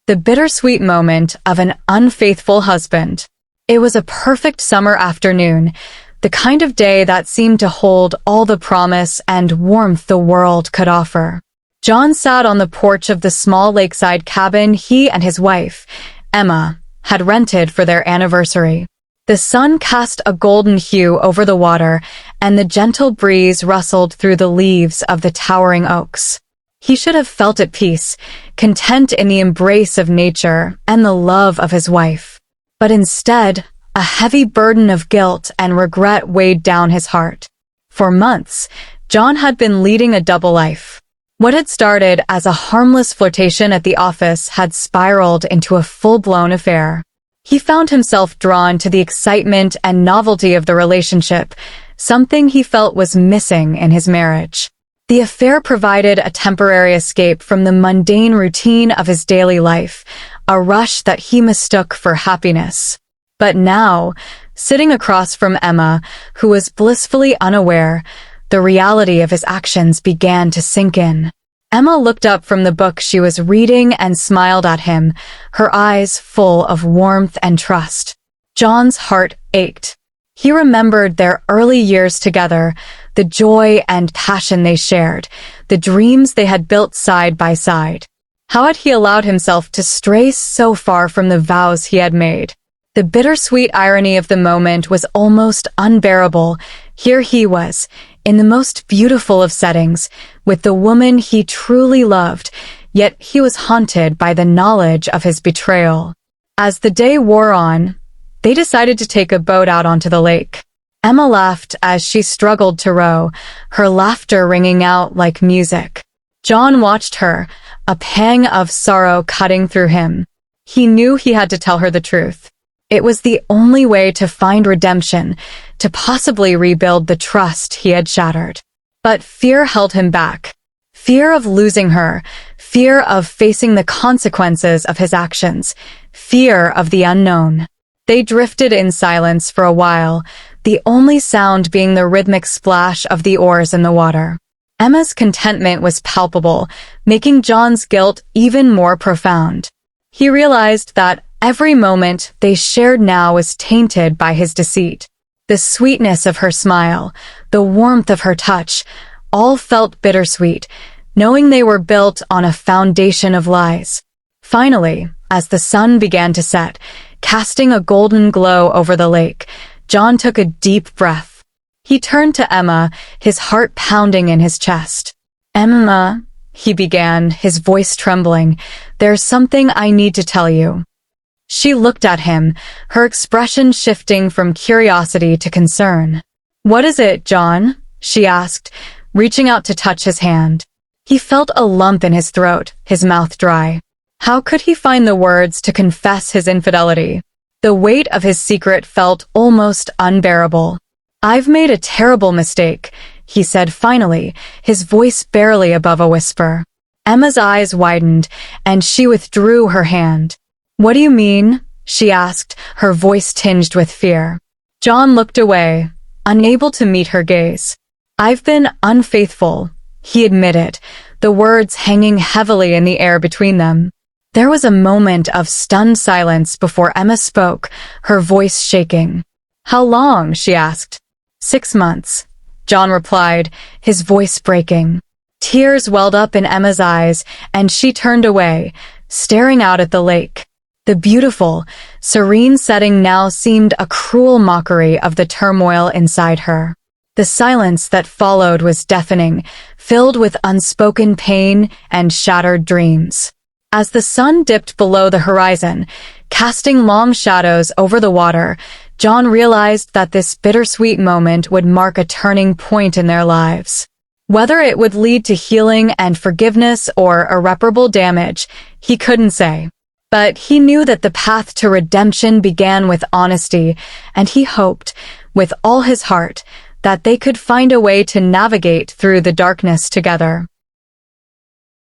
The bittersweet moment of an unfaithful husband. It was a perfect summer afternoon, the kind of day that seemed to hold all the promise and warmth the world could offer. John sat on the porch of the small lakeside cabin he and his wife, Emma, had rented for their anniversary. The sun cast a golden hue over the water, and the gentle breeze rustled through the leaves of the towering oaks. He should have felt at peace, content in the embrace of nature and the love of his wife. But instead, a heavy burden of guilt and regret weighed down his heart. For months, John had been leading a double life. What had started as a harmless flirtation at the office had spiraled into a full-blown affair. He found himself drawn to the excitement and novelty of the relationship, something he felt was missing in his marriage. The affair provided a temporary escape from the mundane routine of his daily life, a rush that he mistook for happiness. But now, sitting across from Emma, who was blissfully unaware, the reality of his actions began to sink in. Emma looked up from the book she was reading and smiled at him, her eyes full of warmth and trust. John's heart ached. He remembered their early years together, the joy and passion they shared, the dreams they had built side by side. How had he allowed himself to stray so far from the vows he had made? The bittersweet irony of the moment was almost unbearable. Here he was, in the most beautiful of settings, with the woman he truly loved, yet he was haunted by the knowledge of his betrayal. As the day wore on, they decided to take a boat out onto the lake. Emma laughed as she struggled to row, her laughter ringing out like music. John watched her, a pang of sorrow cutting through him. He knew he had to tell her the truth. It was the only way to find redemption, to possibly rebuild the trust he had shattered. But fear held him back. Fear of losing her, fear of facing the consequences of his actions, fear of the unknown. They drifted in silence for a while, the only sound being the rhythmic splash of the oars in the water. Emma's contentment was palpable, making John's guilt even more profound. He realized that every moment they shared now was tainted by his deceit. The sweetness of her smile, the warmth of her touch, all felt bittersweet, knowing they were built on a foundation of lies. Finally, as the sun began to set, casting a golden glow over the lake, John took a deep breath. He turned to Emma, his heart pounding in his chest. "Emma," he began, his voice trembling, "there's something I need to tell you." She looked at him, her expression shifting from curiosity to concern. "What is it, John?" she asked, reaching out to touch his hand. He felt a lump in his throat, his mouth dry. How could he find the words to confess his infidelity? The weight of his secret felt almost unbearable. "I've made a terrible mistake," he said finally, his voice barely above a whisper. Emma's eyes widened, and she withdrew her hand. "What do you mean?" she asked, her voice tinged with fear. John looked away, unable to meet her gaze. "I've been unfaithful," he admitted, the words hanging heavily in the air between them. There was a moment of stunned silence before Emma spoke, her voice shaking. "How long?" she asked. 6 months, John replied, his voice breaking. Tears welled up in Emma's eyes, and she turned away, staring out at the lake. The beautiful, serene setting now seemed a cruel mockery of the turmoil inside her. The silence that followed was deafening, filled with unspoken pain and shattered dreams. As the sun dipped below the horizon, casting long shadows over the water, John realized that this bittersweet moment would mark a turning point in their lives. Whether it would lead to healing and forgiveness or irreparable damage, he couldn't say. But he knew that the path to redemption began with honesty, and he hoped, with all his heart, that they could find a way to navigate through the darkness together.